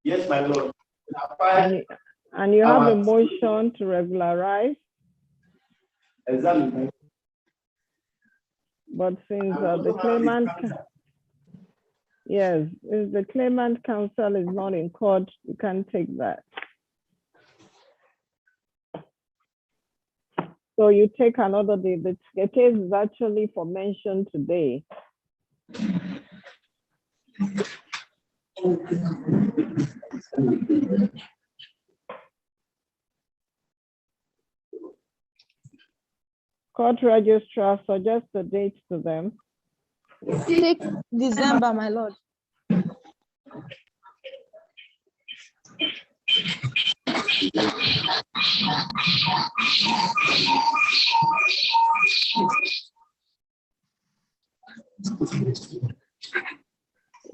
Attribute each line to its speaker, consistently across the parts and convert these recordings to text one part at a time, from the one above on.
Speaker 1: Yes, my lord.
Speaker 2: And you have a motion to regularize.
Speaker 1: Exactly.
Speaker 2: But since the claimant, yes, if the claimant counsel is not in court, you can't take that. So you take another day. The case is actually for mention today. Court registrar suggest the date to them.
Speaker 3: 6th December, my lord.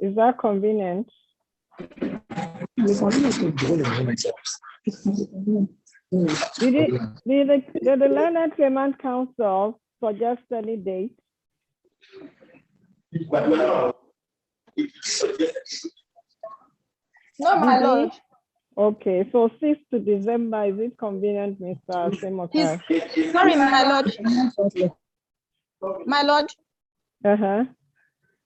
Speaker 2: Is that convenient? Did the learned claimant counsel suggest any date?
Speaker 3: No, my lord.
Speaker 2: Okay, so 6th to December, is it convenient, Mr. Semokai?
Speaker 3: Sorry, my lord. My lord.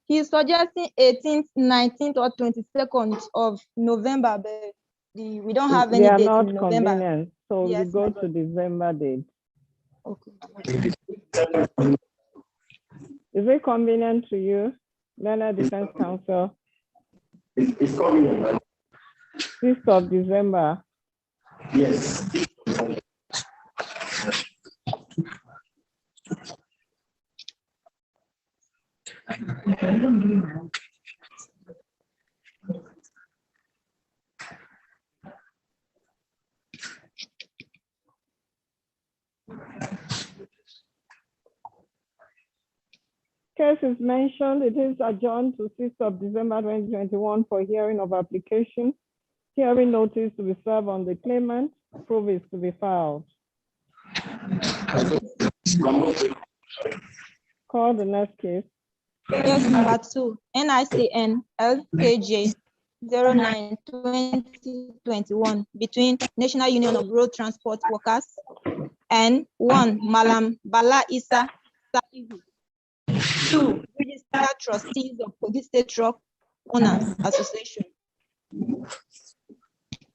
Speaker 3: He's suggesting 18th, 19th, or 22nd of November, but we don't have any date in November. They are not
Speaker 2: convenient, so yes, we go to December date.
Speaker 3: Okay.
Speaker 2: Is it convenient to you, Learned Defense Counsel?
Speaker 1: It's convenient.
Speaker 2: 6th of December.
Speaker 1: Yes.
Speaker 2: Case is mentioned. It is adjourned to 6th of December 2021 for hearing of application. Hearing notice to be served on the claimant. Proof is to be filed. Call the next case.
Speaker 3: Case number 2, NICN LKJ 09/2021 between National Union of Road Transport Workers and 1 Malam Bala Isa Salihu, 2 Registered Trustees of Kogi State Truck Owners Association.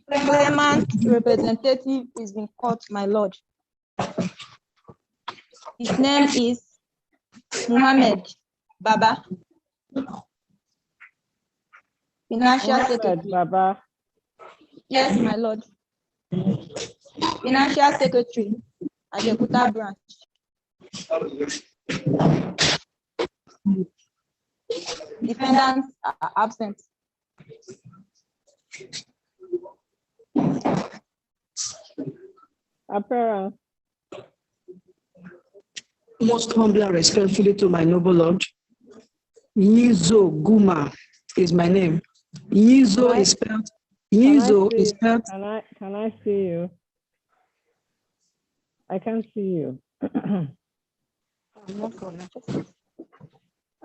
Speaker 3: Claimant representative is in court, my lord. His name is Muhammad Baba. Financial Secretary.
Speaker 2: Baba.
Speaker 3: Yes, my lord. Financial Secretary, Ajakuta branch. Defendants are absent.
Speaker 2: Apparent.
Speaker 4: Most humbly and respectfully to my noble lord, Yizo Guma is my name. Yizo is spelled. Yizo is spelled.
Speaker 2: Can I see you? I can't see you.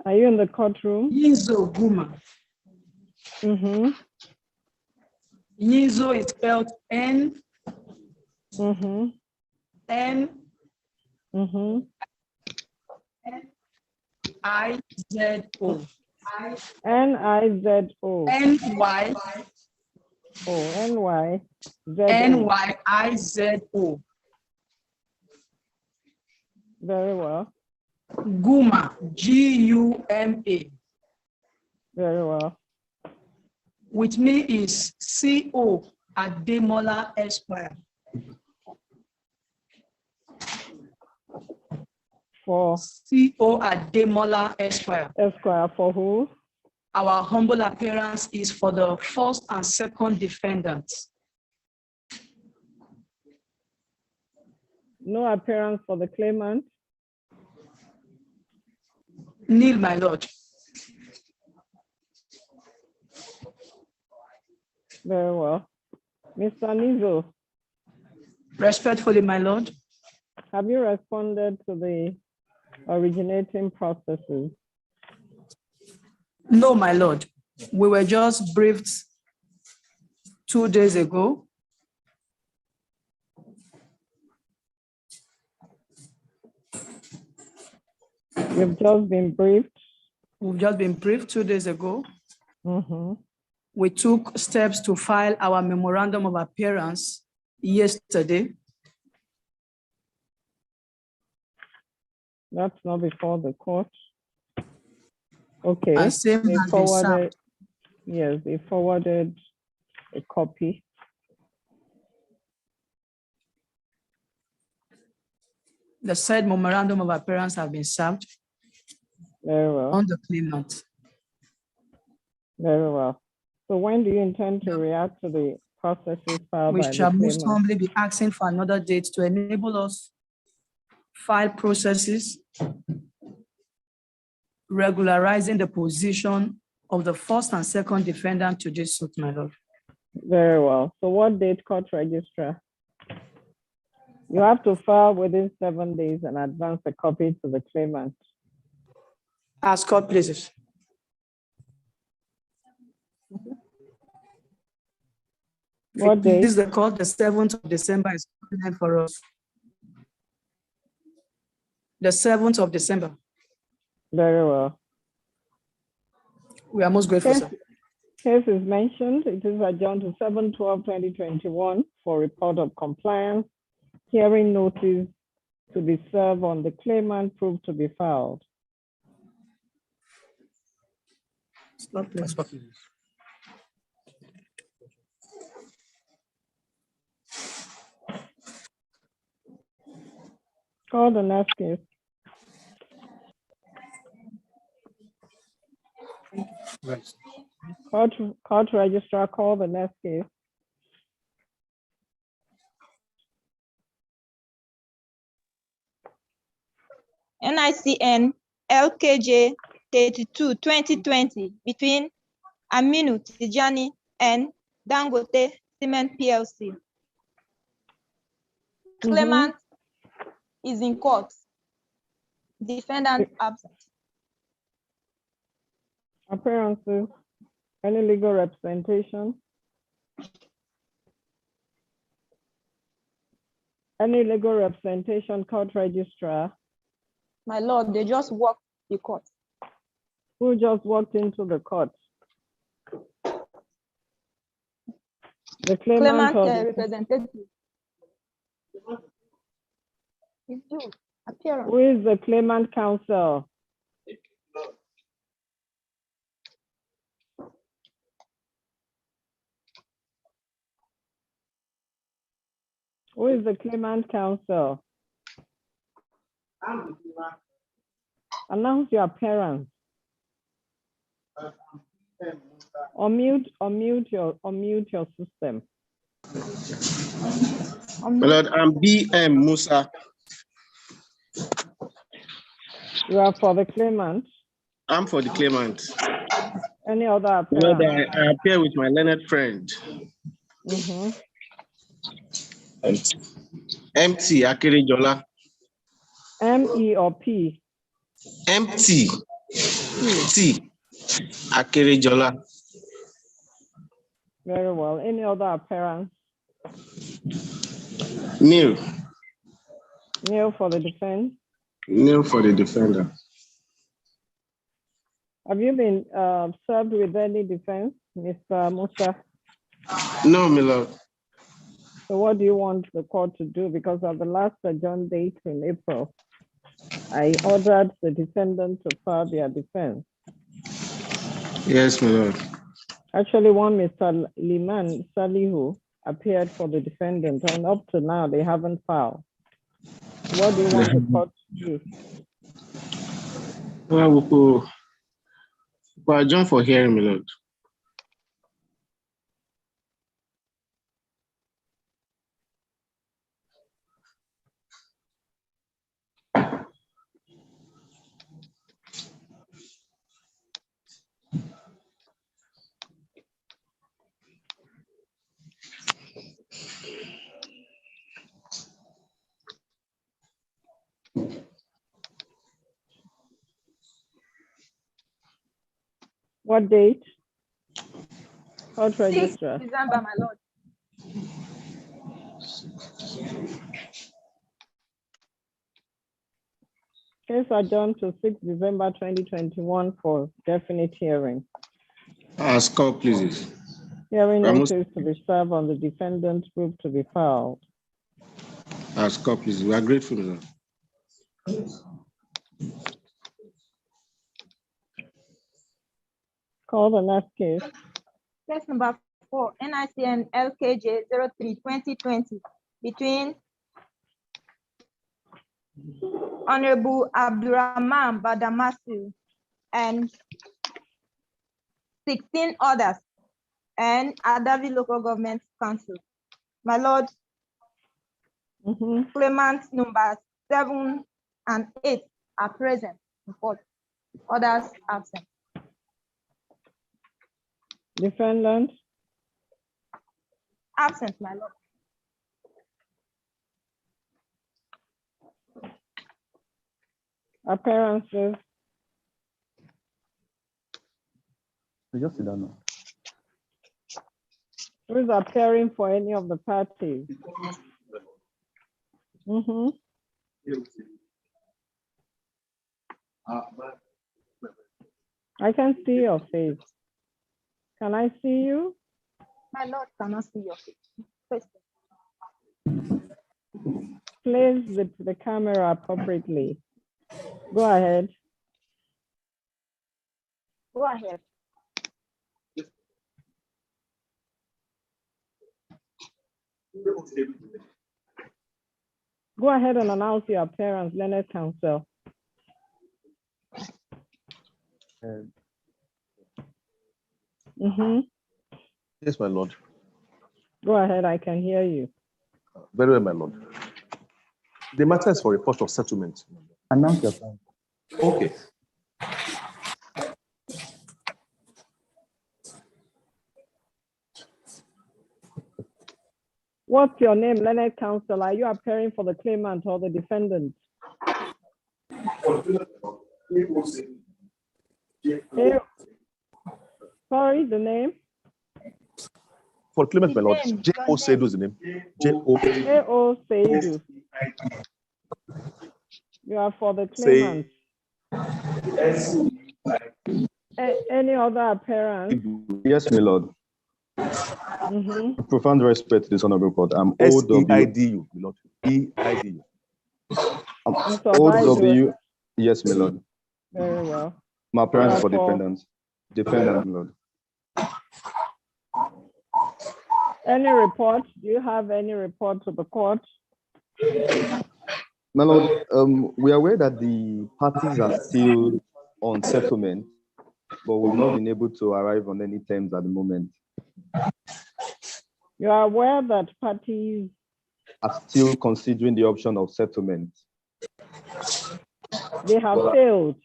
Speaker 2: Are you in the courtroom?
Speaker 4: Yizo Guma. Yizo is spelled N. N. N-I-Z-O.
Speaker 2: N-I-Z-O.
Speaker 4: N-Y.
Speaker 2: Oh, N-Y-Z-O.
Speaker 4: N-Y-I-Z-O.
Speaker 2: Very well.
Speaker 4: Guma. G-U-M-A.
Speaker 2: Very well.
Speaker 4: With me is C.O. Ademola Esquire.
Speaker 2: For
Speaker 4: C.O. Ademola Esquire.
Speaker 2: Esquire, for who?
Speaker 4: Our humble appearance is for the first and second defendants.
Speaker 2: No appearance for the claimant?
Speaker 4: Nil, my lord.
Speaker 2: Very well. Mr. Nizo.
Speaker 4: Respectfully, my lord.
Speaker 2: Have you responded to the originating processes?
Speaker 4: No, my lord. We were just briefed 2 days ago.
Speaker 2: You've just been briefed.
Speaker 4: We've just been briefed 2 days ago.
Speaker 2: Mhm.
Speaker 4: We took steps to file our memorandum of appearance yesterday.
Speaker 2: That's not before the court. Okay.
Speaker 4: And same
Speaker 2: They
Speaker 4: has been
Speaker 2: forwarded,
Speaker 4: served.
Speaker 2: yes, they forwarded a copy.
Speaker 4: The said memorandum of appearance have been served
Speaker 2: Very well.
Speaker 4: on the claimant.
Speaker 2: Very well. So when do you intend to react to the processes filed
Speaker 4: We
Speaker 2: by the
Speaker 4: shall most
Speaker 2: claimant?
Speaker 4: humbly be asking for another date to enable us file processes, regularizing the position of the first and second defendant to this suit, my lord.
Speaker 2: Very well. So what date, court registrar? You have to file within 7 days and advance a copy to the claimant.
Speaker 4: As court pleases.
Speaker 2: What date?
Speaker 4: This is the court, the 7th of December is convenient for us. The 7th of December.
Speaker 2: Very well.
Speaker 4: We are most grateful, sir.
Speaker 2: Case is mentioned. It is adjourned to 7/12/2021 for report of compliance. Hearing notice to be served on the claimant proved to be filed.
Speaker 4: Court please.
Speaker 2: Call the next case. Court registrar, call the next case.
Speaker 3: NICN LKJ 32/2020 between Aminu Tijani and Dangote Cement PLC. Claimant is in court. Defendant absent.
Speaker 2: Appearances. Any legal representation? Any legal representation, court registrar?
Speaker 3: My lord, they just walked the court.
Speaker 2: Who just walked into the court? The claimant
Speaker 3: Claimant
Speaker 2: or the
Speaker 3: representative. It's you. Appearance.
Speaker 2: who is the claimant counsel? Who is the claimant counsel? Announce your appearance. Unmute your system.
Speaker 1: My Lord, I'm BM Musa.
Speaker 2: You are for the claimant.
Speaker 1: I'm for the claimant.
Speaker 2: Any other
Speaker 1: My Lord,
Speaker 2: appearance?
Speaker 1: I appear with my learned friend, MT Akirijola.
Speaker 2: M-E or P?
Speaker 1: MT T Akirijola.
Speaker 2: Very well. Any other appearance?
Speaker 1: Neil.
Speaker 2: Neil for the defense.
Speaker 1: Neil for the defender.
Speaker 2: Have you been served with any defense, Mr. Musa?
Speaker 1: No, my Lord.
Speaker 2: So what do you want the court to do? Because of the last adjourned date in April, I ordered the defendant to file their defense.
Speaker 1: Yes, my Lord.
Speaker 2: Actually, one Mr. Liman Salihu appeared for the defendant, and up to now, they haven't filed. What do you want the court to do?
Speaker 1: Well, we'll adjourn for hearing, my Lord.
Speaker 2: What date? Court
Speaker 3: 6th
Speaker 2: registrar.
Speaker 3: December, my lord.
Speaker 2: Case adjourned to 6 December 2021 for definite hearing.
Speaker 1: As call, please.
Speaker 2: Hearing
Speaker 1: Ramos.
Speaker 2: notice to be served on the defendant group to be filed.
Speaker 1: As call, please. We are grateful, Lord.
Speaker 2: Call the next case.
Speaker 3: Case number 4, NICN LKJ 03-2020 between Honorable Abdurrahman Badamasu and 16 others and Adavi Local Government Council. My lord, claimants numbers 7 and 8 are present in court. Others absent.
Speaker 2: Defendant.
Speaker 3: Absent, my lord.
Speaker 2: Appearances.
Speaker 5: Just sit down now.
Speaker 2: Who is appearing for any of the parties? I can see your face. Can I see you?
Speaker 3: My lord cannot see your face.
Speaker 2: Place the camera appropriately. Go ahead.
Speaker 3: Go ahead.
Speaker 2: Go ahead and announce your appearance, Learned Counsel.
Speaker 5: Yes, my lord.
Speaker 2: Go ahead, I can hear you.
Speaker 5: Very well, my lord. The matter is for report of settlement.
Speaker 6: Announce your plan.
Speaker 5: Okay.
Speaker 2: What's your name, Learned Counsel? Are you appearing for the claimant or the defendant? Sorry, the name?
Speaker 5: For claimant, my lord.
Speaker 3: Name,
Speaker 5: J.O. Seidu is the name. J.O.
Speaker 2: J.O. Seidu. You are for the claimant. Any other appearance?
Speaker 6: Yes, my lord. Profound respect to this honorable court. I'm
Speaker 5: S-E-I-D-U, my lord. E-I-D-U.
Speaker 6: O-W. Yes, my lord.
Speaker 2: Very well.
Speaker 6: My appearance for defendants. Defendant, my lord.
Speaker 2: Any report? Do you have any report to the court?
Speaker 6: My lord, we are aware that the parties are still on settlement, but we've not been able to arrive on any terms at the moment.
Speaker 2: You are aware that parties
Speaker 6: are still considering the option of settlement.
Speaker 2: They have failed.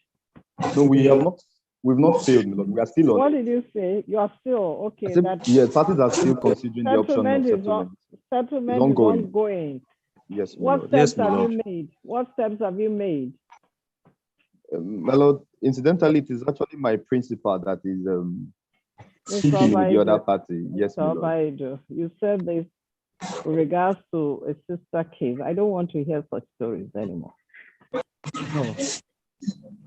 Speaker 6: No, we have not. We've not failed, my lord. We are still on.
Speaker 2: What did you say? You are still okay.
Speaker 6: Yes, parties are still considering the option of settlement.
Speaker 2: Settlement is ongoing.
Speaker 6: Yes, my
Speaker 2: what
Speaker 6: lord.
Speaker 2: Steps have you made? What steps have you made?
Speaker 6: My lord, incidentally, it is actually my principal that is speaking with the other party. Yes, my lord.
Speaker 2: You said this with regards to a sister case. I don't want to hear such stories anymore. No.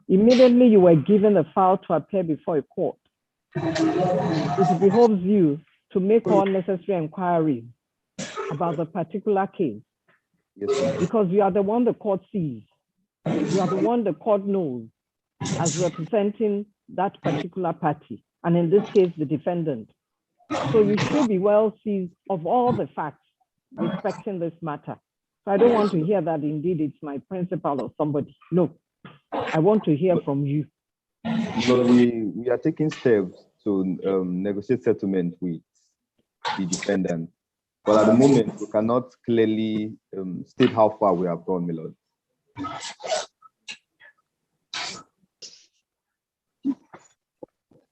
Speaker 2: Immediately you were given a file to appear before a court. It behoves you to make all necessary inquiries about the particular case.
Speaker 6: Yes,
Speaker 2: because you are the one the court sees. You are the one the court knows as representing that particular party, and in this case, the defendant. So you should be well seized of all the facts respecting this matter. So I don't want to hear that indeed it's my principal or somebody. No, I want to hear from you.
Speaker 6: But we are taking steps to negotiate settlement with the defendant. But at the moment, we cannot clearly state how far we have gone, my lord.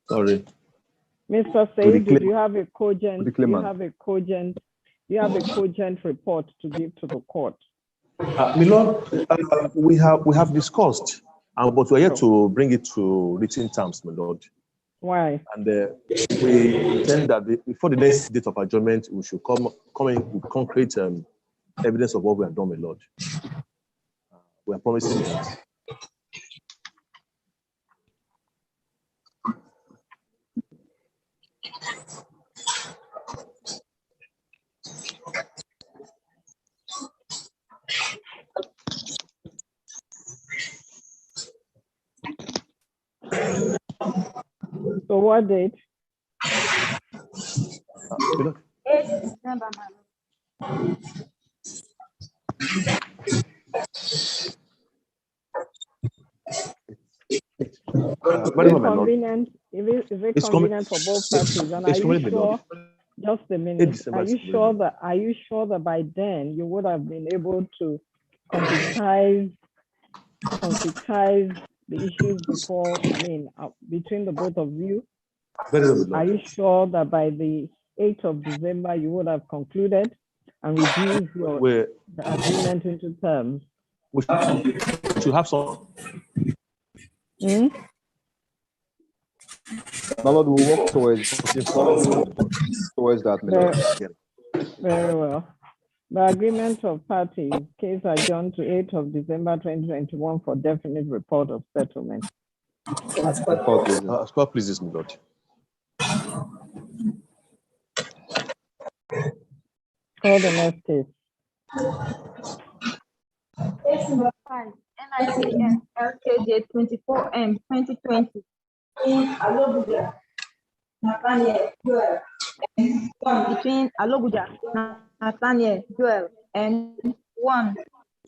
Speaker 5: Sorry.
Speaker 2: Mr. Said, do you have a cogent? Do you have a cogent report to give to the court?
Speaker 5: My lord, we have discussed, but we are yet to bring it to written terms, my lord.
Speaker 2: Why?
Speaker 5: And we intend that before the next date of adjournment, we should come in with concrete evidence of what we have done, my Lord. We are promising that.
Speaker 2: So what date?
Speaker 5: You know,
Speaker 3: 8th December, my lord.
Speaker 5: very
Speaker 2: Is
Speaker 5: well, my Lord.
Speaker 2: convenient? Is it
Speaker 5: It's
Speaker 2: convenient for both parties? And are
Speaker 5: It's
Speaker 2: you
Speaker 5: convenient, my
Speaker 2: sure?
Speaker 5: Lord.
Speaker 2: Just a
Speaker 5: 8
Speaker 2: minute.
Speaker 5: December
Speaker 2: Are
Speaker 5: is
Speaker 2: you
Speaker 5: convenient.
Speaker 2: sure that? Are you sure that by then you would have been able to concretize the issues before? I mean, between the both of you.
Speaker 5: Very well, my
Speaker 2: Are
Speaker 5: Lord.
Speaker 2: you sure that by the 8th of December you would have concluded and reduced the agreement into terms?
Speaker 5: We should have some.
Speaker 2: Hmm?
Speaker 6: My Lord, we work towards that, my Lord.
Speaker 2: Very well. The agreement of parties, case adjourned to 8th of December 2021 for definite report of settlement.
Speaker 5: Court pleases, my Lord.
Speaker 2: Call the next case.
Speaker 3: Case number 5, NICM LKJ 24M 2020. Between Alobuja, Nathaniel, Joel, and 1,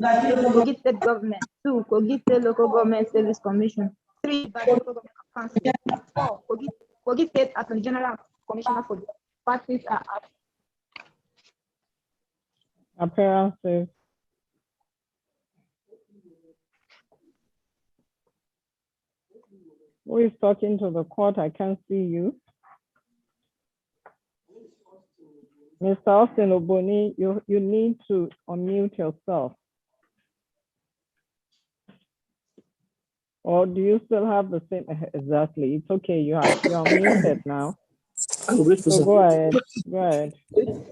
Speaker 3: Kogi State Government, 2, Kogi State Local Government Service Commission, 3, by Local Government Council, 4, Kogi State Attorney General Commissioner for Parties are up.
Speaker 2: Appearances. Who is talking to the court? I can't see you. Mr. Austin Oboni, you need to unmute yourself. Or do you still have the same? Exactly. It's okay. You're muted now.
Speaker 7: I'm grateful,
Speaker 2: So
Speaker 7: sir.
Speaker 2: go ahead. Go ahead.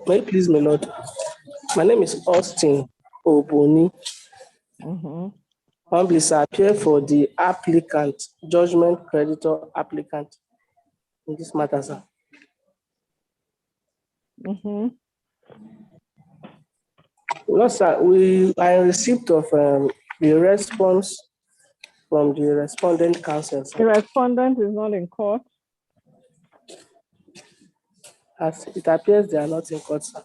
Speaker 7: May it please, my Lord. My name is Austin Oboni. Humbly, sir, appear for the applicant, judgment creditor applicant in this matter, sir. Well, sir, I received of the response from the respondent counsel.
Speaker 2: The respondent is not in court.
Speaker 7: As it appears they are not in court, sir.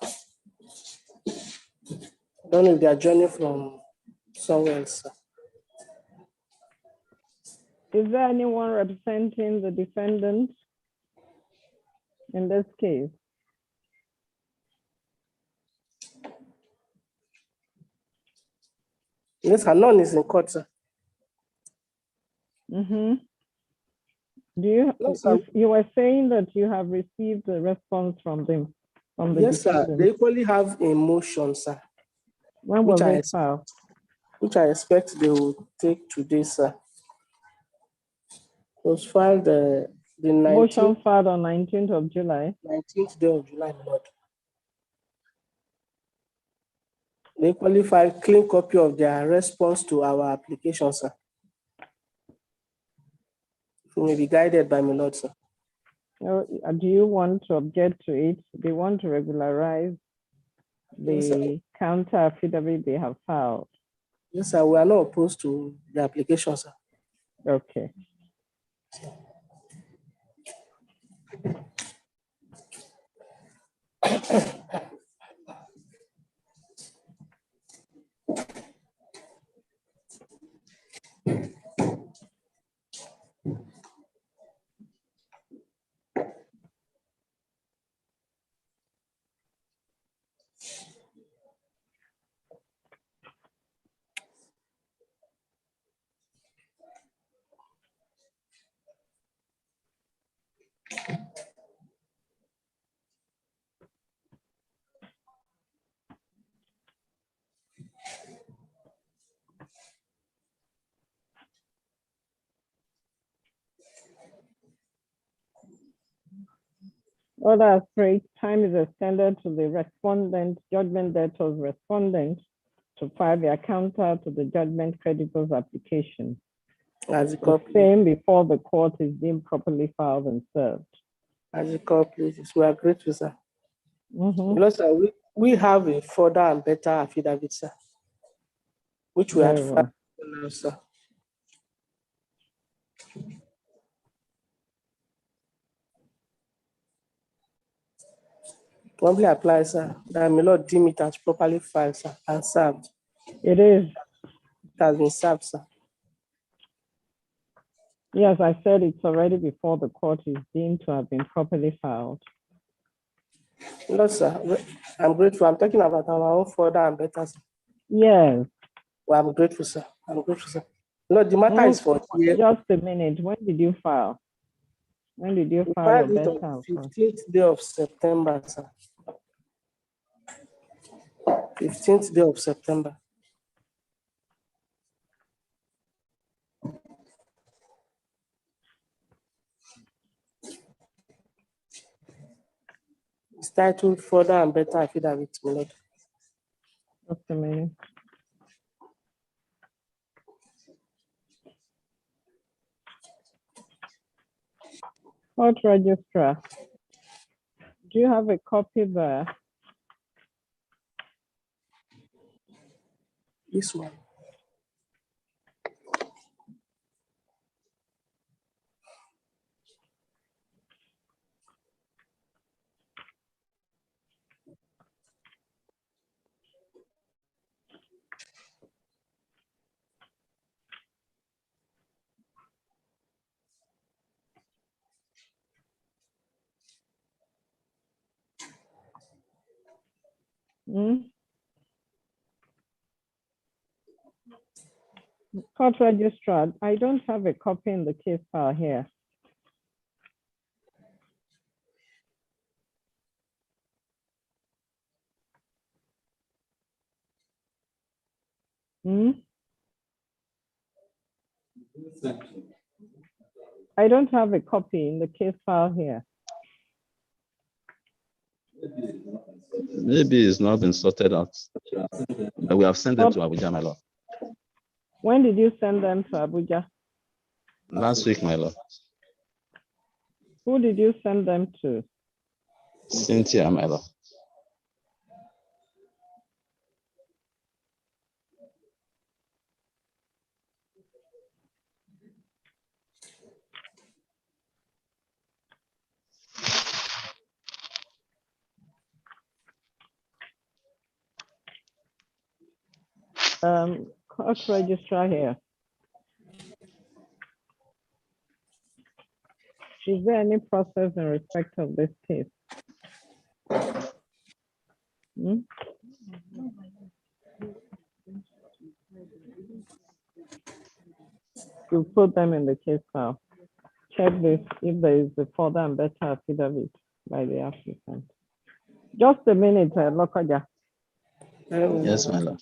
Speaker 7: I don't know if they are joining from somewhere else, sir.
Speaker 2: Is there anyone representing the defendant in this case?
Speaker 7: Yes, sir, none is in court, sir.
Speaker 2: Do you?
Speaker 7: No, sir.
Speaker 2: You were saying that you have received a response from them, from the
Speaker 7: Yes,
Speaker 2: defendant.
Speaker 7: sir. They equally have a motion, sir.
Speaker 2: When will they file?
Speaker 7: Which I expect they will take today, sir. It was filed the 19th.
Speaker 2: Motion filed on 19th of July.
Speaker 7: 19th day of July, Lord. They equally filed clean copy of their response to our application, sir. You may be guided by my Lord, sir.
Speaker 2: Do you want to object to it? They want to regularize the counter affidavit they have filed.
Speaker 7: Yes, sir. We are not opposed to the application, sir.
Speaker 2: Okay. Order three, time is extended to the respondent, judgment debtor's respondent to file their counter to the judgment creditor's application.
Speaker 7: As the
Speaker 2: The
Speaker 7: court,
Speaker 2: same before the court is deemed properly filed and served.
Speaker 7: as the court pleases. We are grateful, sir.
Speaker 2: Mhm.
Speaker 7: You know, sir, we have a further and better affidavit, sir, which we had
Speaker 2: Very
Speaker 7: filed
Speaker 2: well.
Speaker 7: now, sir. Probably apply, sir, that may Lord deem it as properly filed, sir, and served.
Speaker 2: It is.
Speaker 7: It has been served, sir.
Speaker 2: Yes, I said it's already before the court is deemed to have been properly filed.
Speaker 7: No, sir, I'm grateful. I'm talking about our own further and better, sir.
Speaker 2: Yes.
Speaker 7: Well, I'm grateful, sir. I'm grateful, sir. Lord, the matter is for here.
Speaker 2: Just a minute. When did you file? When did you
Speaker 7: We
Speaker 2: file your
Speaker 7: filed it
Speaker 2: better?
Speaker 7: on 15th day of September, sir. 15th day of September. It's titled Further and Better Affidavit, my Lord.
Speaker 2: Just a minute. Court registrar. Do you have a copy there?
Speaker 7: This one.
Speaker 2: Hmm? Court registrar, I don't have a copy in the case file here. Hmm? I don't have a copy in the case file here.
Speaker 8: Maybe it's not been sorted out. But we have sent them to Abuja, my lord.
Speaker 2: When did you send them to Abuja?
Speaker 8: Last week, my lord.
Speaker 2: Who did you send them to?
Speaker 8: Cynthia, my lord.
Speaker 2: Court registrar here. Is there any process in respect of this case? Hmm? You put them in the case file. Check this if there is a further and better affidavit by the applicant. Just a minute, Lokaja.
Speaker 8: Yes, my lord.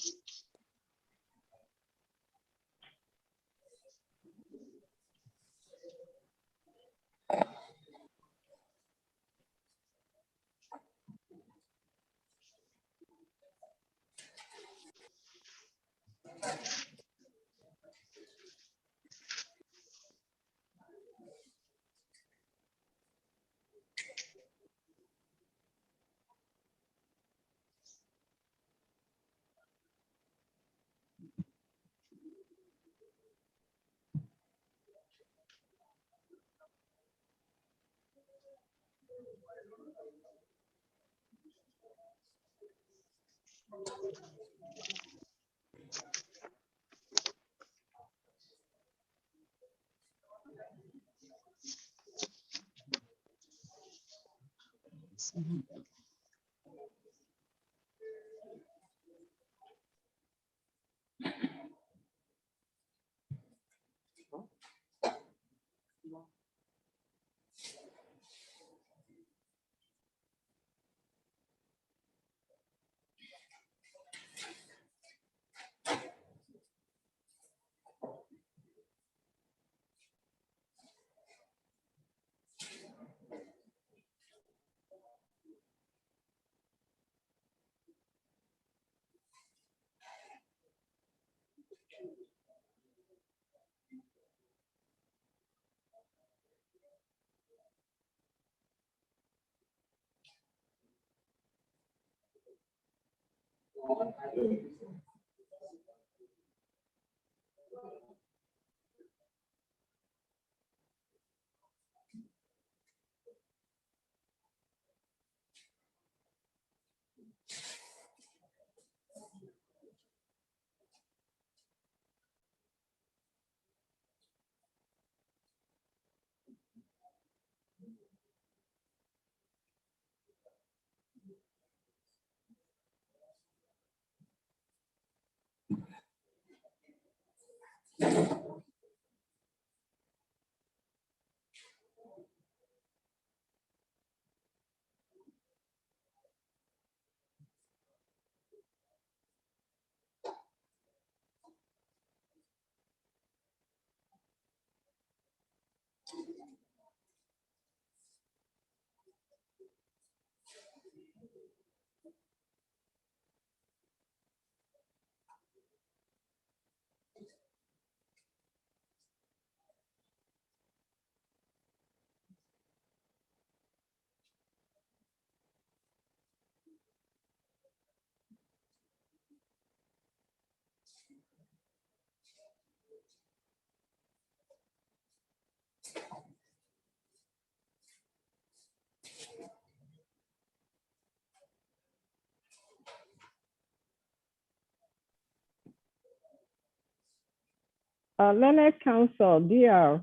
Speaker 2: Learned Counsel, DR,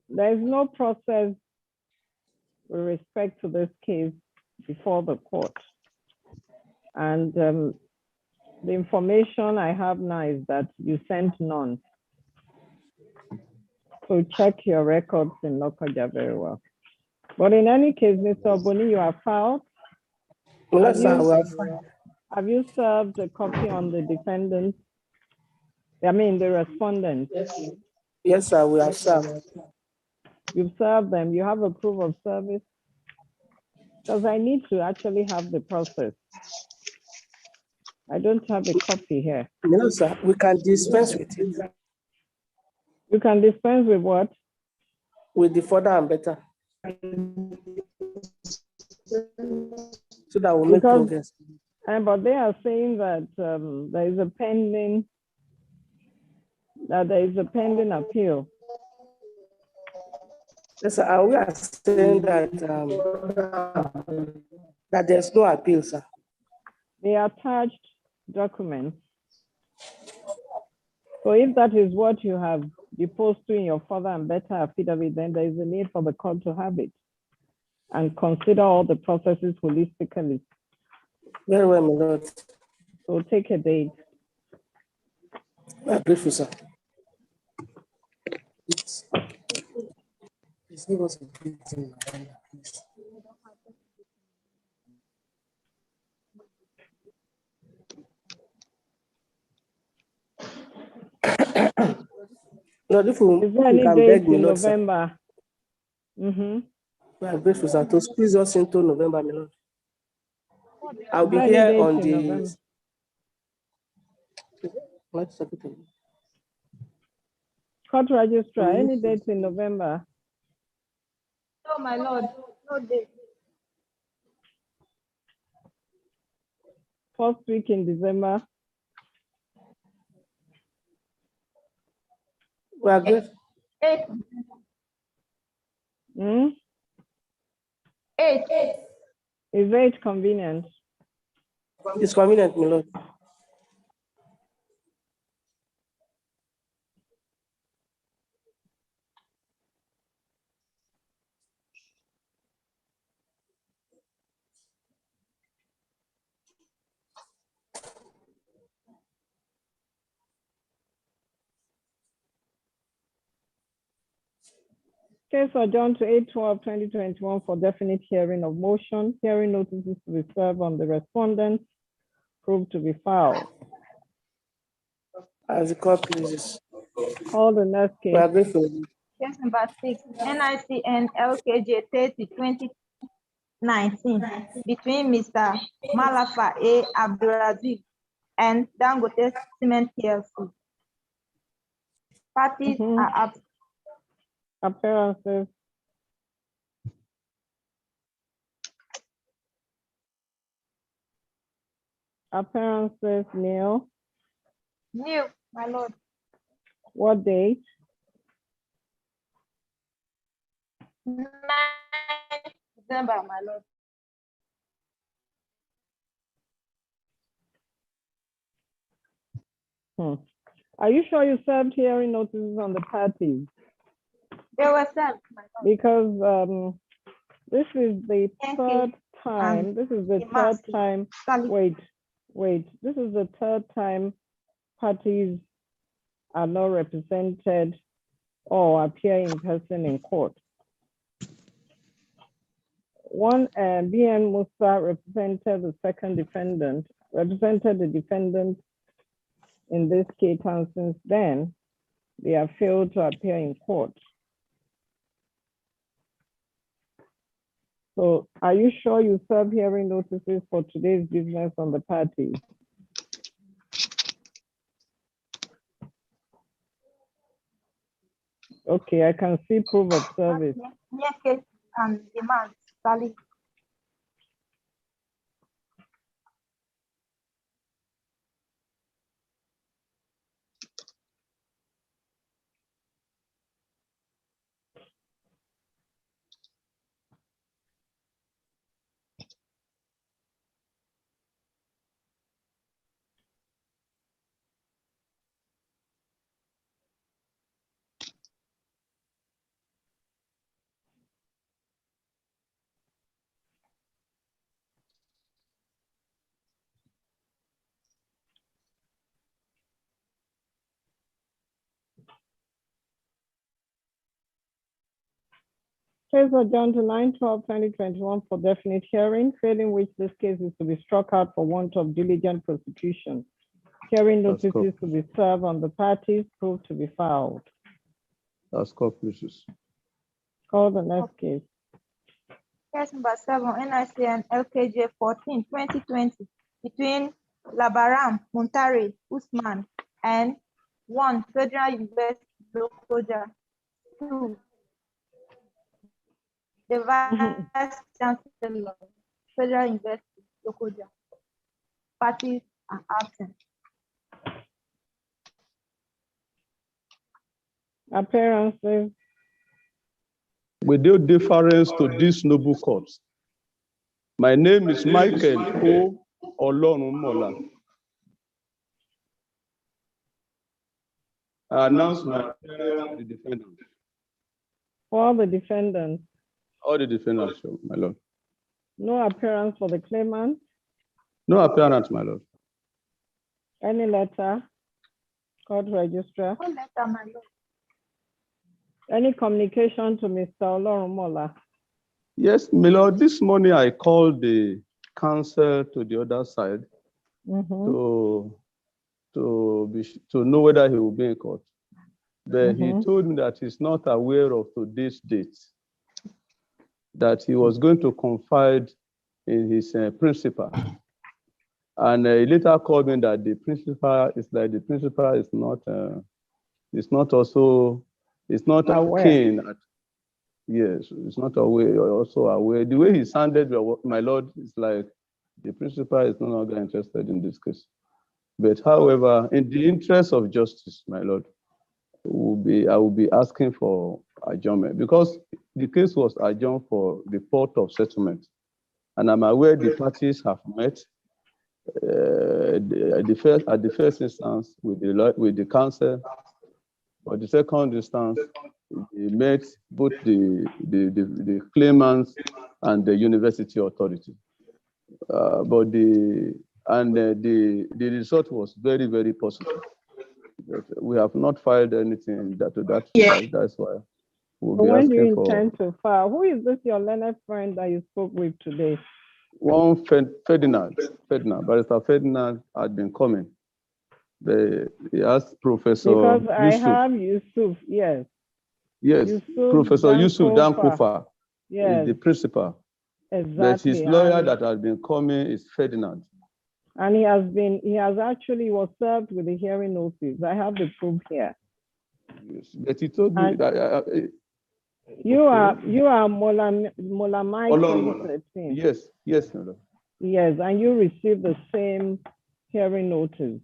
Speaker 2: there is no process with respect to this case before the court. And the information I have now is that you sent none. So check your records in Lokoja very well. But in any case, Mr. Boni, you have filed.
Speaker 7: Yes, sir, we have filed.
Speaker 2: Have you served a copy on the defendant? I mean, the respondent.
Speaker 7: Yes, sir, we have served.
Speaker 2: You've served them. You have a proof of service? Because I need to actually have the process. I don't have a copy here.
Speaker 7: No, sir, we can dispense with it.
Speaker 2: You can dispense with what?
Speaker 7: With the further and better. So that will make progress.
Speaker 2: But they are saying that there is a pending appeal.
Speaker 7: Yes, sir, we are saying that that there's no appeal, sir.
Speaker 2: The attached documents. So if that is what you have deposed to in your further and better affidavit, then there is a need for the court to have it and consider all the processes holistically.
Speaker 7: Very well, my lord.
Speaker 2: So take a date.
Speaker 7: I'm grateful, sir. Please give us a date in November, please. Lord, if we,
Speaker 2: is there any
Speaker 7: can
Speaker 2: date
Speaker 7: beg me,
Speaker 2: in
Speaker 7: Lord,
Speaker 2: November?
Speaker 7: We are grateful, sir, to squeeze us into November, my Lord. I'll be
Speaker 2: Is there
Speaker 7: here
Speaker 2: any
Speaker 7: on
Speaker 2: date in
Speaker 7: the.
Speaker 2: November? Court registrar, any date in November?
Speaker 3: No, my lord, no date.
Speaker 2: First week in December?
Speaker 7: We are good.
Speaker 3: 8. 8.
Speaker 2: Is it convenient?
Speaker 7: It's convenient, my lord.
Speaker 2: Case adjourned to 8/12/2021 for definite hearing of motion. Hearing notices to be served on the respondent. Proof to be filed.
Speaker 7: As the court pleases.
Speaker 2: All the next
Speaker 7: We
Speaker 2: case.
Speaker 7: are grateful.
Speaker 3: Case number 6, NICN LKJ 30/2019 between Mr. Malafa A. Abdulaziz and Dangote Cement PLC. Parties are up.
Speaker 2: Appearances. Appearances, Neil.
Speaker 3: New, my lord.
Speaker 2: What date?
Speaker 3: 9 December, my lord.
Speaker 2: Are you sure you served hearing notices on the parties?
Speaker 3: They were sent, my lord.
Speaker 2: Because this is the
Speaker 3: Thank
Speaker 2: third
Speaker 3: you.
Speaker 2: time. This is the
Speaker 3: the
Speaker 2: third
Speaker 3: master.
Speaker 2: time.
Speaker 3: Sally.
Speaker 2: Wait. This is the third time parties are not represented or appear in person in court. One, BN Musa represented the defendant in this case, and since then, they have failed to appear in court. So are you sure you served hearing notices for today's business on the parties? Okay, I can see proof of service.
Speaker 3: Yes, case and demand, Sally.
Speaker 2: Case adjourned to 9/12/2021 for definite hearing, failing which this case is to be struck out for want of diligent prosecution. Hearing
Speaker 5: That's
Speaker 2: notices
Speaker 5: correct.
Speaker 2: to be served on the parties, proof to be filed.
Speaker 5: That's correct, Mrs.
Speaker 2: Call the next case.
Speaker 3: Case number 7, NICN LKJ 14, 2020, between Labaram Muntari Usman and 1 Federal University Lokoja. 2 the Vice Chancellor, Federal University Lokoja. Parties are absent.
Speaker 2: Appearances.
Speaker 9: With due deference to this noble court, my name is Michael O. Olorumola. I announce my appearance to the defendant.
Speaker 2: For the defendant.
Speaker 9: All the defendants, my lord.
Speaker 2: No appearance for the claimant.
Speaker 9: No appearance, my lord.
Speaker 2: Any letter? Court registrar.
Speaker 3: No letter, my lord.
Speaker 2: Any communication to Mr. Olorumola?
Speaker 9: Yes, my lord. This morning I called the counsel to the other side to know whether he will be in court. But he told me that he's not aware of today's date, that he was going to confide in his principal. And he later called me that the principal is not
Speaker 2: aware.
Speaker 9: keen at, yes, it's not aware, also aware. The way he sounded, my lord, is like the principal is no longer interested in this case. But however, in the interest of justice, my lord, I will be asking for adjournment because the case was adjourned for report of settlement. And I'm aware the parties have met at the first instance with the council. For the second instance, they met both the claimants and the university authority. But the result was very, very positive. We have not filed anything to that. That's why we'll be
Speaker 2: when do you
Speaker 9: asking for.
Speaker 2: intend to file? Who is this your learned friend that you spoke with today?
Speaker 9: One Ferdinand, Barrister Ferdinand had been coming. He asked Professor
Speaker 2: Because I
Speaker 9: Yusuf.
Speaker 2: have Yusuf, yes.
Speaker 9: Yes,
Speaker 2: Yusuf
Speaker 9: Professor Yusuf Dankofa
Speaker 2: yes.
Speaker 9: is the principal.
Speaker 2: Exactly.
Speaker 9: But his lawyer that has been coming is Ferdinand.
Speaker 2: And he has actually was served with a hearing notice. I have the proof here.
Speaker 9: Yes, but he told me that
Speaker 2: you are Molamai 2013.
Speaker 9: Yes, madam.
Speaker 2: Yes, and you received the same hearing notice.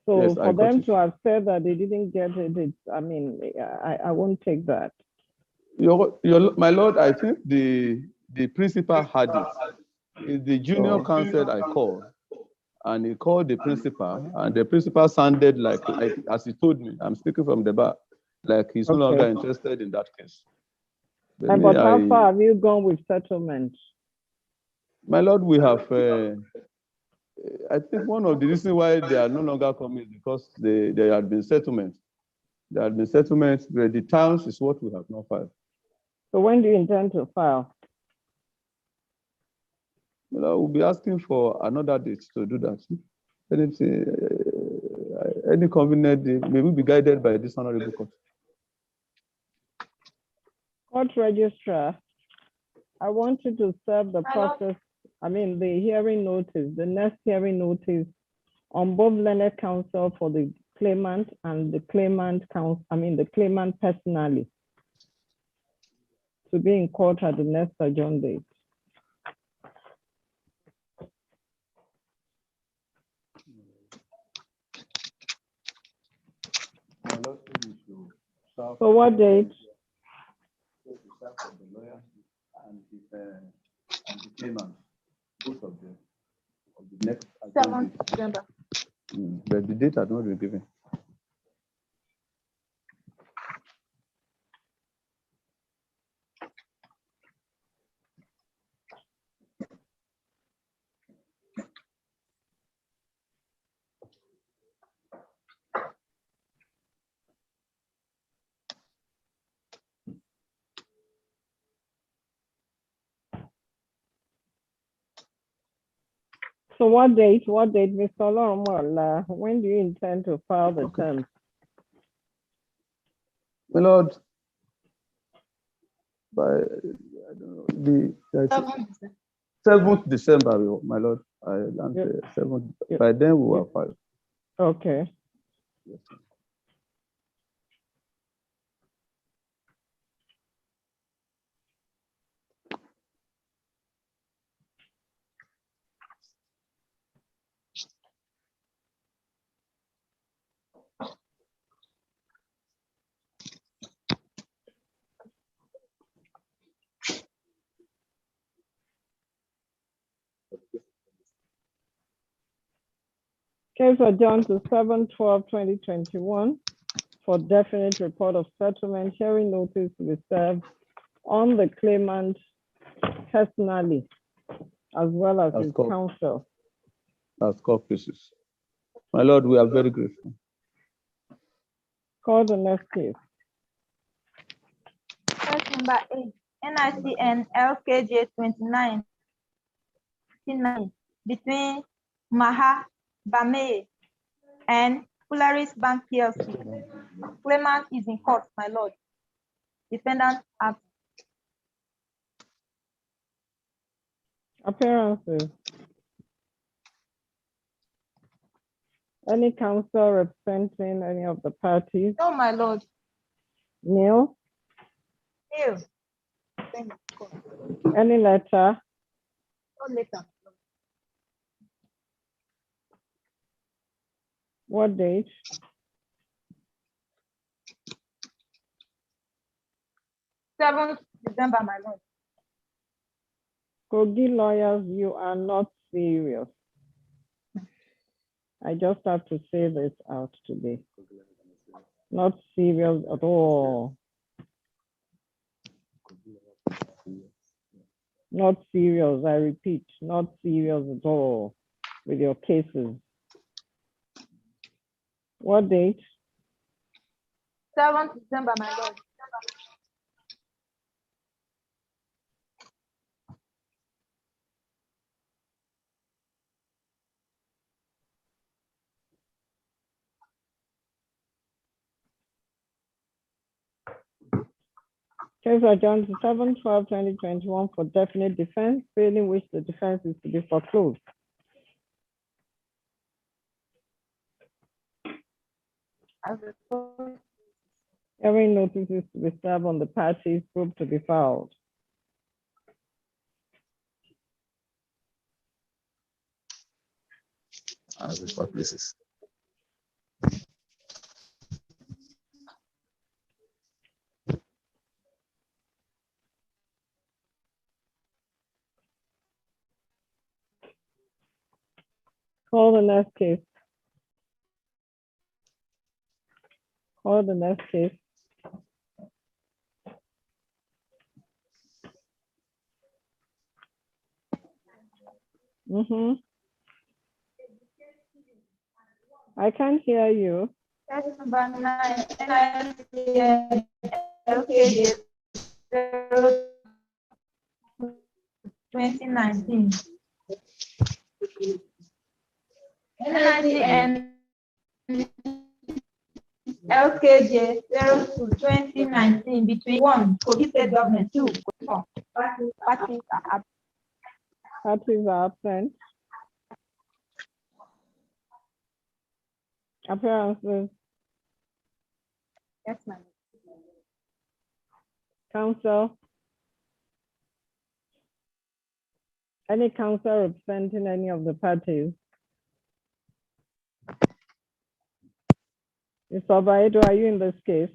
Speaker 2: So
Speaker 9: Yes, I
Speaker 2: for
Speaker 9: got
Speaker 2: them
Speaker 9: it.
Speaker 2: to have said that they didn't get it, I mean, I won't take that.
Speaker 9: My lord, I think the principal had it. It's the junior counsel I called, and he called the principal, and the principal sounded like as he told me, I'm speaking from the bar, like he's no longer
Speaker 2: Okay.
Speaker 9: interested in that case. But
Speaker 2: And
Speaker 9: me,
Speaker 2: but how far have you gone with settlement?
Speaker 9: my lord, we have. I think one of the reasons why they are no longer coming is because there had been settlement. There had been settlement, but the terms is what we have not filed.
Speaker 2: So when do you intend to file?
Speaker 9: We'll be asking for another date to do that. Anything, any convenient day, may we be guided by this honorable court.
Speaker 2: Court registrar, I want you to serve the process, I mean, the hearing notice, the next hearing notice on both learned counsel for the claimant and the claimant counsel, I mean, the claimant personally, to be in court at the next adjourned date. So what date?
Speaker 9: And the claimant, both of them, of the next
Speaker 3: 7th December.
Speaker 9: But the date had not been given.
Speaker 2: So what date, Mr. Olorumola, when do you intend to file the terms?
Speaker 9: My lord, by I don't know, the 7th December, my lord, I answered 7th. By then we will file.
Speaker 2: Okay.
Speaker 9: Yes.
Speaker 2: Case adjourned to 7/12/2021 for definite report of settlement. Hearing notice to be served on the claimant personally, as well as his counsel.
Speaker 9: As court cases. My lord, we are very grateful.
Speaker 2: Call the next case.
Speaker 3: Case number 8, NICN LKJ 29 between Maha Bame and Polaris Bank PLC. Claimant is in court, my lord. Defendant absent.
Speaker 2: Appearances. Any counsel representing any of the parties?
Speaker 3: No, my lord.
Speaker 2: Neil?
Speaker 3: Neil.
Speaker 2: Any letter?
Speaker 3: No letter.
Speaker 2: What date?
Speaker 3: 7th December, my lord.
Speaker 2: Kogi lawyers, you are not serious. I just have to say this out today. Not serious at all. Not serious, I repeat, not serious at all with your cases. What date?
Speaker 3: 7th December, my lord.
Speaker 2: Case adjourned to 7/12/2021 for definite defense, failing which the defense is to be foreclosed. Hearing notices to be served on the parties, proof to be filed.
Speaker 8: as the four places.
Speaker 2: Call the next case. Call the next case. I can't hear you.
Speaker 3: That's number 9. LKJ 2019. NICN LKJ 02-2019 between 1. Kogi State Government, 2. Parties are
Speaker 2: Parties are absent. Appearances.
Speaker 3: Yes, ma'am.
Speaker 2: Council. Any council representing any of the parties? Mr. Obaedo, are you in this case?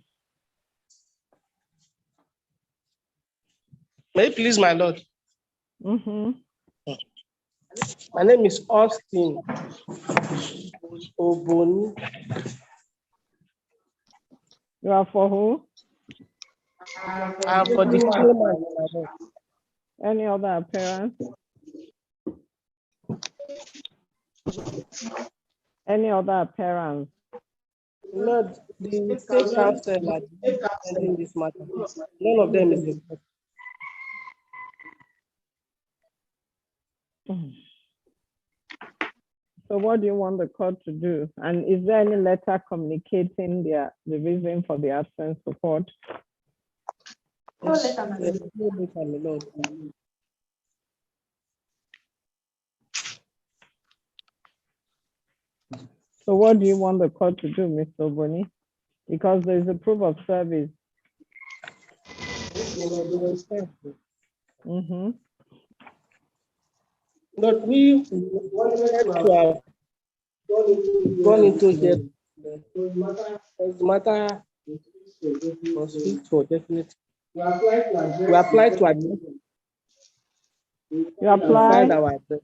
Speaker 7: May it please, my lord. My name is Austin Oboni.
Speaker 2: You are for who?
Speaker 7: I'm for the claimant, my lord.
Speaker 2: Any other appearance? Any other appearance?
Speaker 7: Lord, the state council are defending this matter. None of them is in court.
Speaker 2: So what do you want the court to do? And is there any letter communicating the reason for the absence to court?
Speaker 3: No letter, my
Speaker 7: Yes,
Speaker 3: lord.
Speaker 7: no letter, my lord.
Speaker 2: So what do you want the court to do, Mr. Oboni? Because there is a proof of service.
Speaker 7: But we wanted to have gone into here. The matter was fixed for definite. We applied to admit.
Speaker 2: You applied?
Speaker 7: Our address.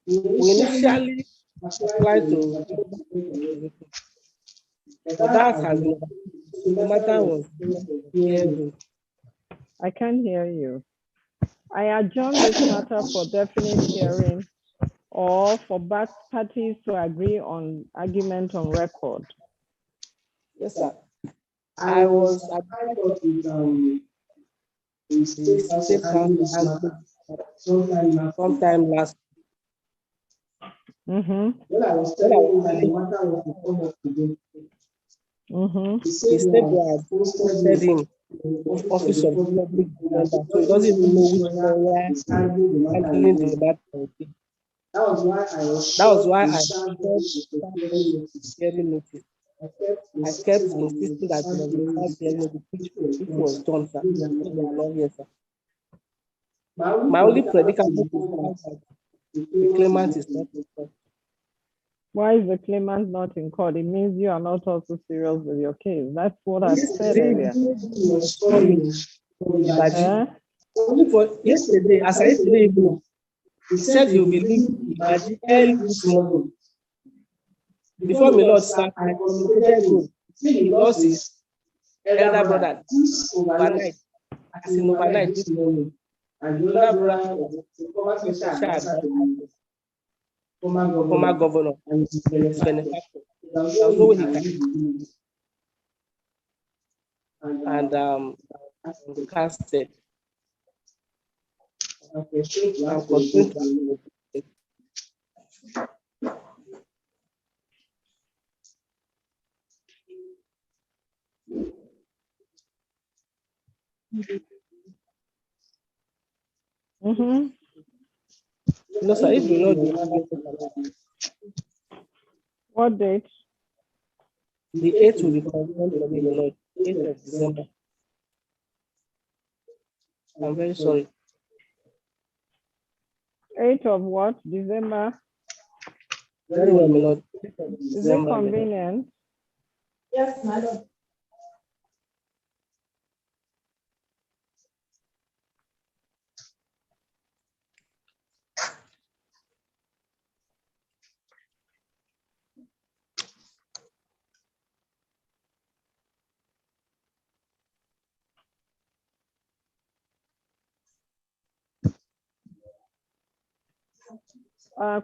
Speaker 7: We initially applied to, but that has been, the matter was hearing.
Speaker 2: I can't hear you. I adjourn this matter for definite hearing or for both parties to agree on argument on record.
Speaker 7: Yes, sir. I was advised with the state council sometime last. When I was telling the matter was before today. He said they had posted him office of public defender, so he doesn't even know which lawyer is handling the matter. That was why I started hearing notice. I kept insisting that there was a start hearing notice, which was done, sir. They are not here, sir. My only predicament is that the claimant is not in court.
Speaker 2: Why is the claimant not in court? It means you are not also serious with your case. That's what I said earlier.
Speaker 7: Only for yesterday, as I yesterday evening, he said he will be leaving early this morning. Before my Lord started, I communicated him. He lost his elder brother overnight, as in overnight this morning. And the other brother was a former governor, and his benefactor. There was no way he can. And casted. I'm constrained to. No, sir, it will not be.
Speaker 2: What date?
Speaker 7: The 8th will be confirmed for me, Lord. 8th of December. I'm very sorry.
Speaker 2: 8th of what? December?
Speaker 7: Very well, my lord.
Speaker 2: Is it convenient?
Speaker 7: Yes, my lord.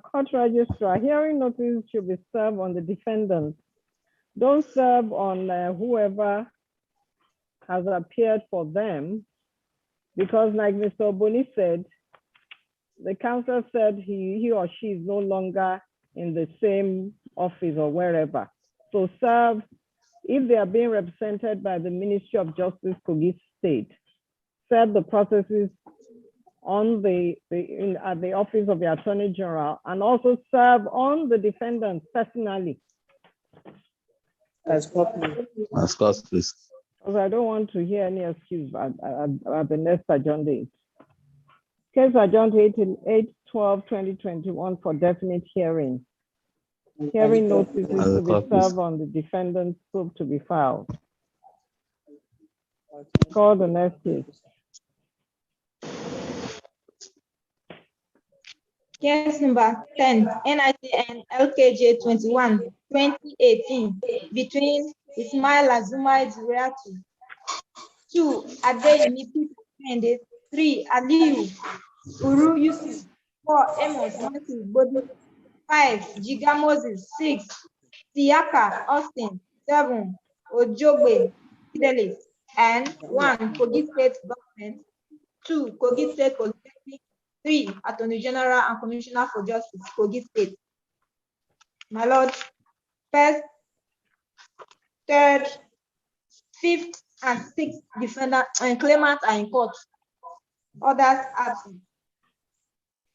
Speaker 2: Court registrar, hearing notice should be served on the defendant. Don't serve on whoever has appeared for them, because like Mr. Oboni said, the counsel said he or she is no longer in the same office or wherever. So serve, if they are being represented by the Ministry of Justice, Kogi State, serve the processes on at the office of the Attorney General, and also serve on the defendant personally.
Speaker 7: As properly.
Speaker 8: As course, please.
Speaker 2: Because I don't want to hear any excuse at the next adjourned date. Case adjourned 8/12/2021 for definite hearing. Hearing notices to be served on the defendant's proof to be filed. Call the next case.
Speaker 3: Case number 10, NICN LKJ 21/2018, between Ismail Azuma Idriatu, 2, Adeyemi Peter, 3, Aliyu Uru Yusuf, 4, Amos Matthew Bodi, 5, Jiga Moses, 6, Siaka Austin, 7, Ojogbe Fidelis, and 1, Kogi State Government, 2, Kogi State Polytechnic, 3, Attorney General and Commissioner for Justice, Kogi State. My lord, first, third, fifth, and sixth defendant and claimants are in court. Others absent.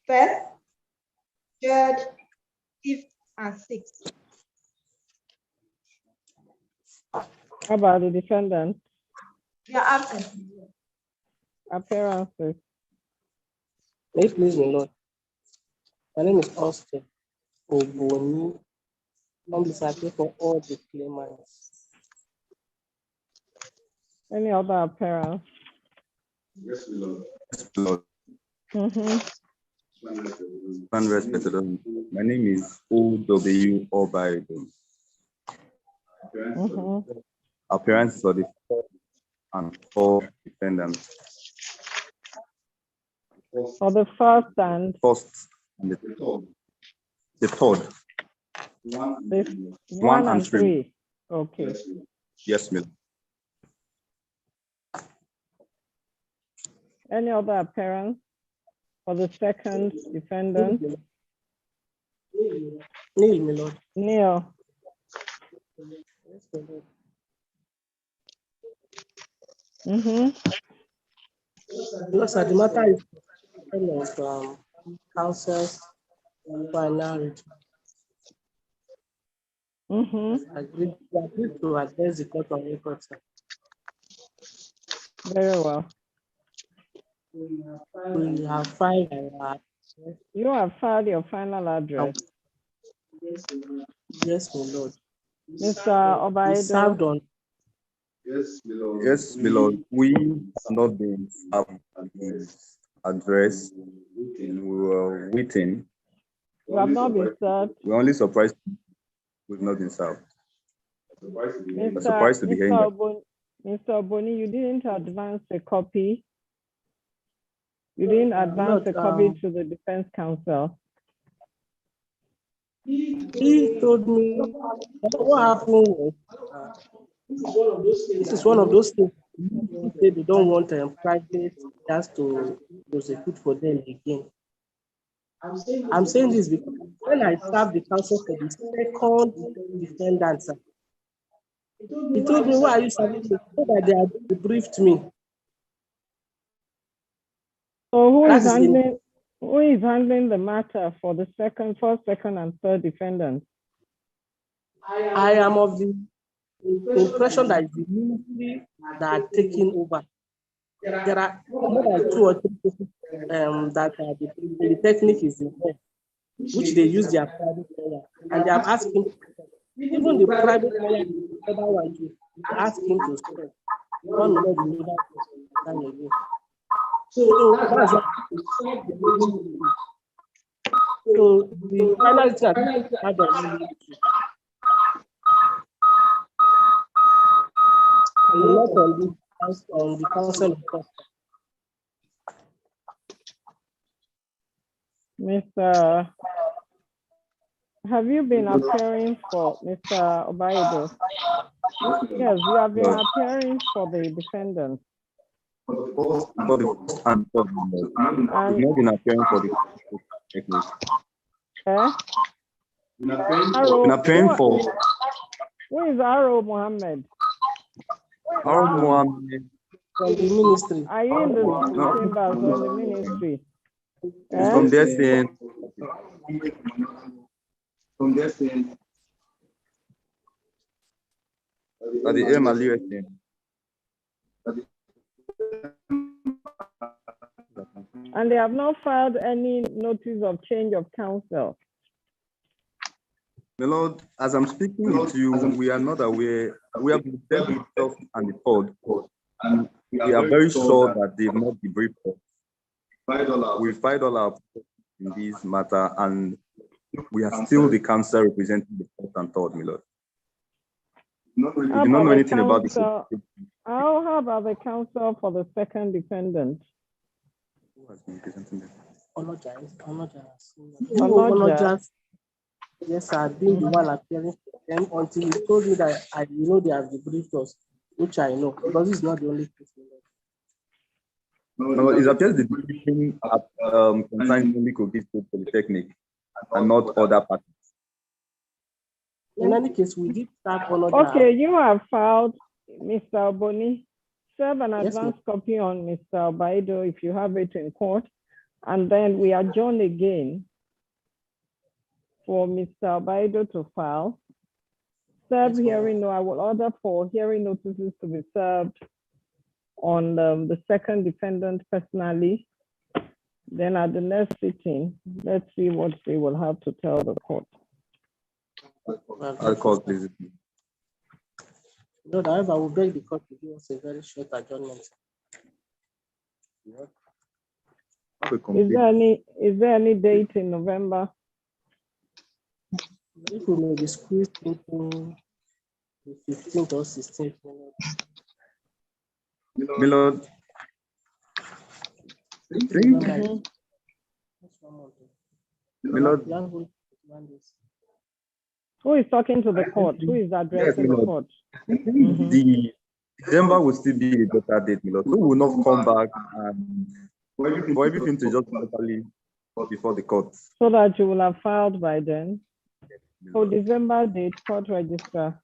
Speaker 3: First, third, fifth, and sixth.
Speaker 2: How about the defendant?
Speaker 3: They are absent.
Speaker 2: Appearances.
Speaker 7: May it please, my lord. My name is Austin Oboni. I'm disappear for all the claimants.
Speaker 2: Any other appearance?
Speaker 6: Yes, Lord.
Speaker 2: Mm-hmm.
Speaker 6: My name is O.W. Obaide.
Speaker 2: Mm-hmm.
Speaker 6: Appearances of the fourth and fourth defendants.
Speaker 2: For the first and
Speaker 6: the third. The third.
Speaker 2: One and three. Okay.
Speaker 6: Yes, ma'am.
Speaker 2: Any other appearance for the second defendant?
Speaker 7: Neil, my lord.
Speaker 2: Neil.
Speaker 7: Yes, my lord.
Speaker 2: Mm-hmm.
Speaker 7: Because the matter is of counsel's final report.
Speaker 2: Mm-hmm.
Speaker 7: Agreed to address the court on record, sir.
Speaker 2: Very well.
Speaker 7: We have filed our.
Speaker 2: You have filed your final address.
Speaker 7: Yes, my lord.
Speaker 2: Mr. Obaido.
Speaker 7: On.
Speaker 6: Yes, my lord. We have not been served his address. We were waiting.
Speaker 2: You have not been served.
Speaker 6: We're only surprised we've not been served. We're surprised to be hearing that.
Speaker 2: Mr. Oboni, you didn't advance a copy. You didn't advance a copy to the defense counsel.
Speaker 7: He told me what happened was this is one of those things they don't want private just to prosecute for them again. I'm saying this because when I served the counsel for the second defendant, sir, he told me, why are you serving me? So that they have briefed me.
Speaker 2: So who is handling the matter for the first, second, and third defendants?
Speaker 7: I am of the impression that it's the ministry that are taking over. There are more than 2 or 3 cases that the technique is involved. which they use their private lawyer, and they have asked him, even the private lawyer, the other one too, ask him to stop. One will not be able to stand again. So that's what. So the final thing had not on the council of court.
Speaker 2: Mr. Have you been appearing for Mr. Obaido? Yes, you have been appearing for the defendant.
Speaker 6: For the first and third members. We've not been appearing for the technique. Been appearing for.
Speaker 2: Who is Aro Mohammed?
Speaker 6: Aro Mohammed.
Speaker 7: From the ministry.
Speaker 2: Are you in the chambers or in the ministry?
Speaker 6: From there saying. From there saying. At the MLU saying.
Speaker 2: And they have not filed any notice of change of counsel.
Speaker 6: My Lord, as I'm speaking with you, we are not aware. We have been there with us and the court, and we are very sure that they will not debriefed us. We filed all our in this matter, and we are still the counsel representing the fourth and third, my Lord. We do not know anything about this.
Speaker 2: How about the counsel for the second defendant?
Speaker 6: Who has been presenting them?
Speaker 7: Yes, I've been the one appearing for them until he told me that they have debriefed us, which I know, because it's not the only case.
Speaker 6: No, it appears the briefing concerns only Kogi State Polytechnic and not other parties.
Speaker 7: In any case, we did start on.
Speaker 2: Okay, you have filed, Mr. Oboni. Serve an advance copy on Mr. Obaido if you have it in court, and then we adjourn again for Mr. Obaido to file. Serve hearing, I will order for hearing notices to be served on the second defendant personally. Then at the next sitting, let's see what they will have to tell the court.
Speaker 6: I'll call, please.
Speaker 7: No, however, I will beg the court to give us a very short adjournment.
Speaker 2: Is there any date in November?
Speaker 7: If we may be squeezed into the 15th or 16th.
Speaker 6: My Lord, my Lord.
Speaker 2: Who is talking to the court? Who is addressing the court?
Speaker 6: The December will still be a better date, my Lord. So we will not come back and for everything to just totally before the court.
Speaker 2: So that you will have filed by then. For December date, court register.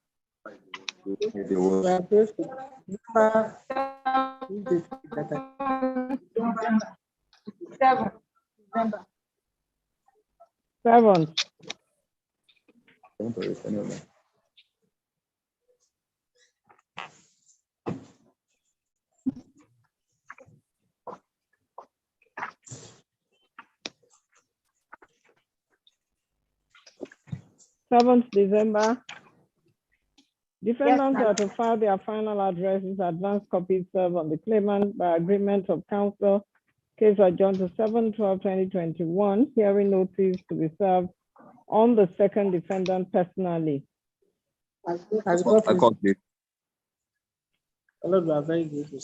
Speaker 2: Seventh. 7th December. Defendants are to file their final addresses, advance copies served on the claimant by agreement of counsel. Case adjourned to 7/12/2021. Hearing notice to be served on the second defendant personally.
Speaker 7: I called it. Lord, we are very grateful.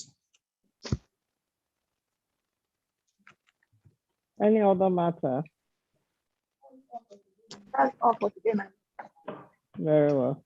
Speaker 2: Any other matter?
Speaker 3: That's all for today, ma'am.
Speaker 2: Very well.